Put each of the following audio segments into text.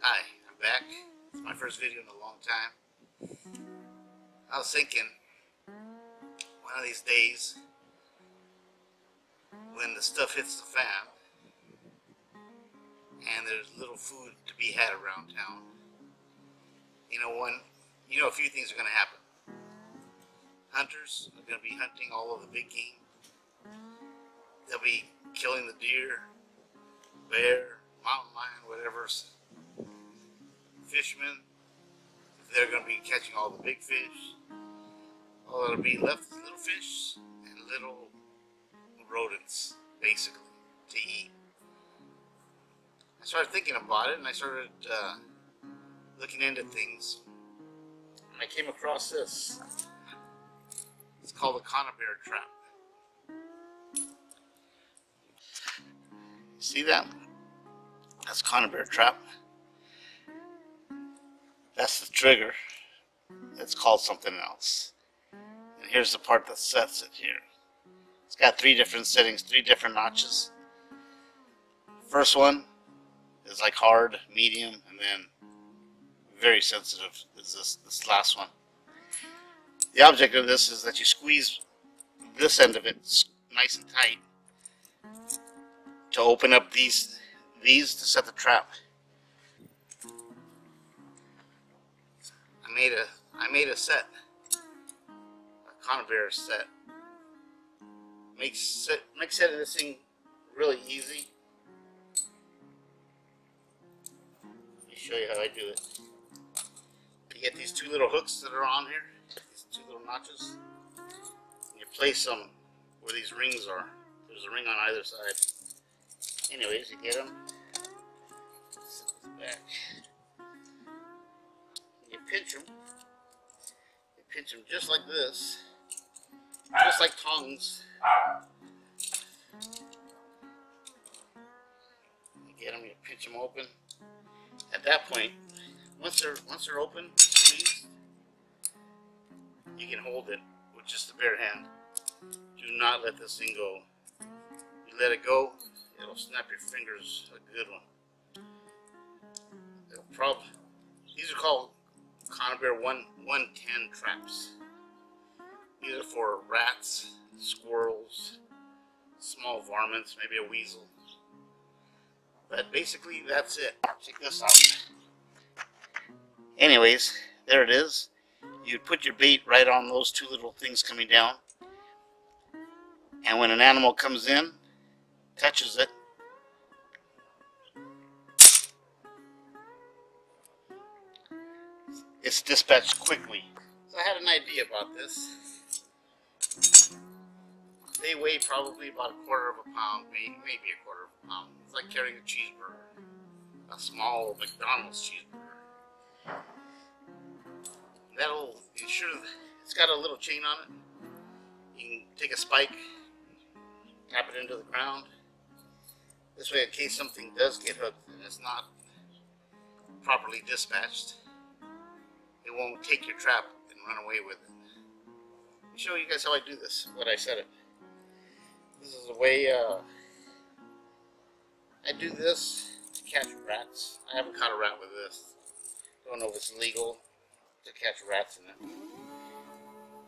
Hi, I'm back. It's my first video in a long time. I was thinking, one of these days, when the stuff hits the fan, and there's little food to be had around town, a few things are going to happen. Hunters are going to be hunting all of the big game. They'll be killing the deer, bear, mountain lion, whatever. Fishermen, they're going to be catching all the big fish. All that'll be left is little fish and little rodents, basically, to eat. I started thinking about it, and I started looking into things, and I came across this. It's called a conibear trap. See that? That's conibear trap. That's the trigger. It's called something else. And here's the part that sets it here. It's got 3 different settings, 3 different notches. First one is like hard, medium, and then very sensitive is this last one. The object of this is that you squeeze this end of it nice and tight to open up these to set the trap. I made a set, a conibear set. Makes setting this thing really easy. Let me show you how I do it. You get these 2 little hooks that are on here, these 2 little notches. And you place them where these rings are. There's a ring on either side. Anyways, you get them. Set this back. You pinch them. You pinch them just like this, just like tongs. You get them. You pinch them open. At that point, once they're open, squeezed, you can hold it with just the bare hand. Do not let this thing go. You let it go, it'll snap your fingers a good one. These are called conibear 110 traps. These are for rats, squirrels, small varmints, maybe a weasel. But basically that's it. Check this out. Anyways, there it is. You put your bait right on those 2 little things coming down. And when an animal comes in, touches it, it's dispatched quickly. So I had an idea about this. They weigh probably about 1/4 of a pound, maybe 1/4 of a pound. It's like carrying a cheeseburger, a small McDonald's cheeseburger. That'll ensure it's got a little chain on it. You can take a spike, tap it into the ground. This way, in case something does get hooked and it's not properly dispatched, it won't take your trap and run away with it. Let me show you guys how I do this, what I set it. This is the way I do this to catch rats. I haven't caught a rat with this. Don't know if it's legal to catch rats in it.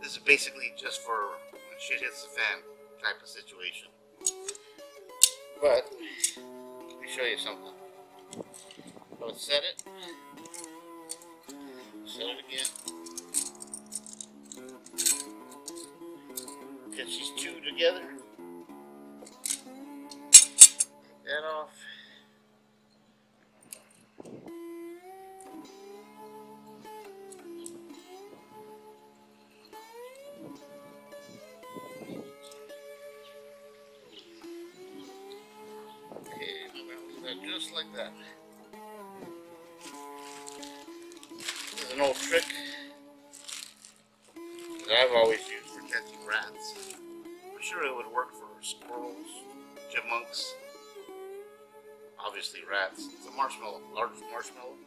This is basically just for when shit hits the fan type of situation. But let me show you something. I would set it again. Get these 2 together. Take that off. Okay, I'm going to do that just like that. This is an old trick that I've always used for catching rats. I'm sure it would work for squirrels, chipmunks, obviously rats. It's a marshmallow, large marshmallow.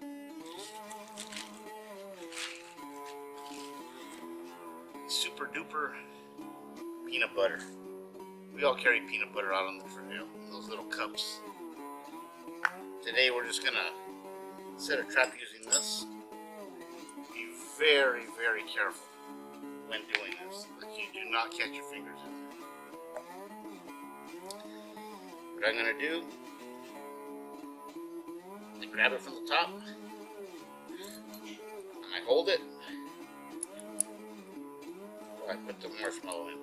Super duper peanut butter. We all carry peanut butter out on the trail in those little cups. Today we're just gonna set a trap using this, be very, very careful when doing this, that you do not catch your fingers in there. What I'm going to do, I grab it from the top, and I hold it, I put the marshmallow in.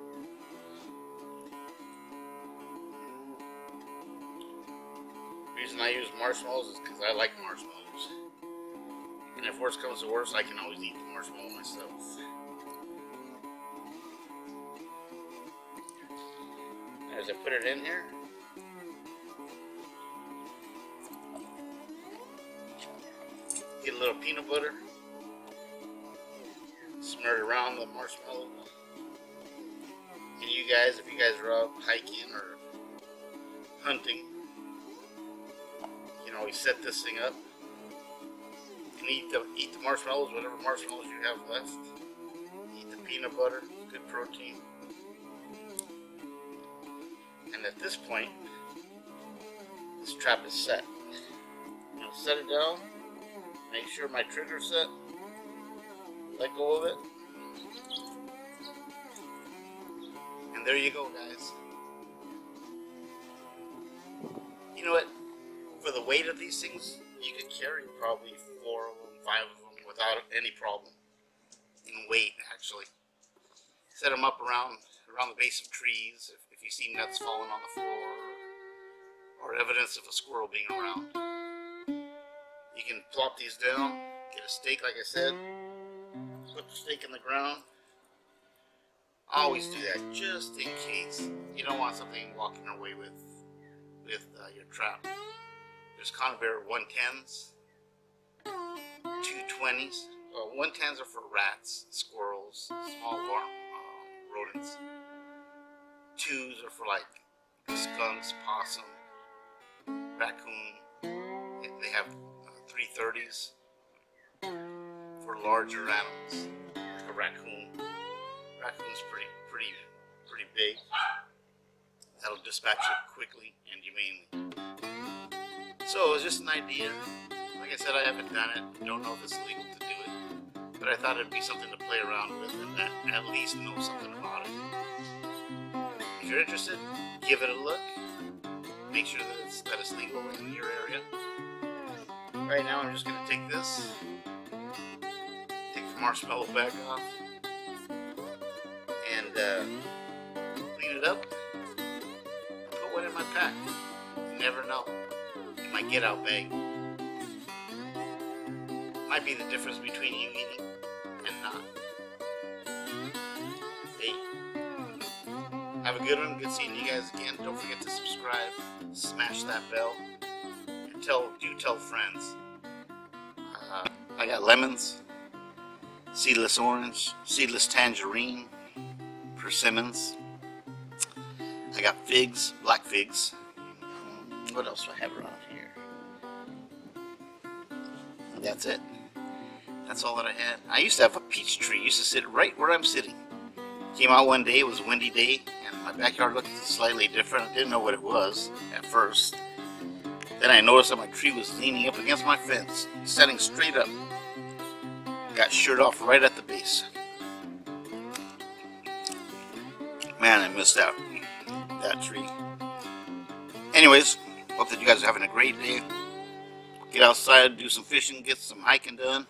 The reason I use marshmallows is because I like marshmallows. And if worse comes to worse, I can always eat the marshmallow myself. As I put it in here, get a little peanut butter, smear it around the marshmallow. And you guys, if you guys are out hiking or hunting, you can always set this thing up and eat the marshmallows, whatever marshmallows you have left. Eat the peanut butter, good protein. And at this point, this trap is set. I'll set it down, make sure my trigger's set, let go of it. And there you go, guys. You know what? For the weight of these things, you could carry probably 4 of them, 5 of them without any problem. In weight, actually. Set them up around the base of trees. If you see nuts falling on the floor, or evidence of a squirrel being around, you can plop these down. Get a stake, like I said. Put the stake in the ground. Always do that, just in case you don't want something walking away with your trap. There's conibear 110s, 220s. 110s are for rats, squirrels, small rodents. 2s are for like skunks, possum, raccoon. They have 330s for larger animals, like a raccoon. Raccoon's pretty big. That'll dispatch it quickly and humanely. So it was just an idea. Like I said, I haven't done it. Don't know if it's legal to do it. But I thought it'd be something to play around with and at least know something about it. If you're interested, give it a look. Make sure that it's legal in your area. Right now I'm just going to take this. Take the marshmallow bag off. And clean it up, put one in my pack. You never know. In my get out bag. Might be the difference between you eating and not. Hey, have a good one. Good seeing you guys again. Don't forget to subscribe, smash that bell, and do tell friends. I got lemons, seedless orange, seedless tangerine, persimmons. I got figs, black figs. What else do I have around here? That's it. That's all that I had. I used to have a peach tree. It used to sit right where I'm sitting. Came out one day, it was a windy day, and my backyard looked slightly different. I didn't know what it was at first. Then I noticed that my tree was leaning up against my fence, standing straight up. Got sheared off right at the base. Man, I missed out that tree. Anyways, hope that you guys are having a great day. Get outside, do some fishing, get some hiking done.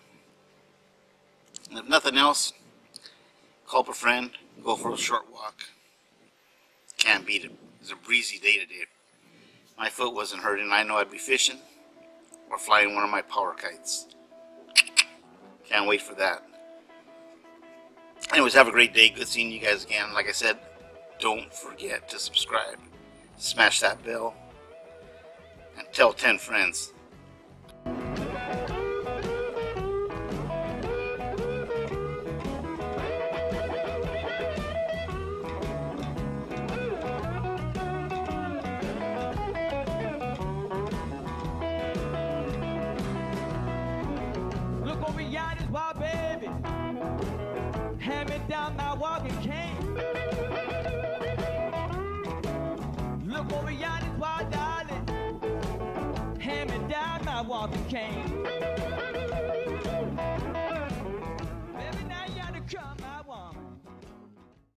And if nothing else, call up a friend, go for a short walk. Can't beat it. It's a breezy day today. My foot wasn't hurting. I know I'd be fishing or flying one of my power kites. Can't wait for that. Anyways, have a great day. Good seeing you guys again. Like I said, don't forget to subscribe. Smash that bell. And tell 10 friends. Look over yonder, wild baby. Hand me down my walking cane. Look over yonder, wild darling. Hand me down my walking cane.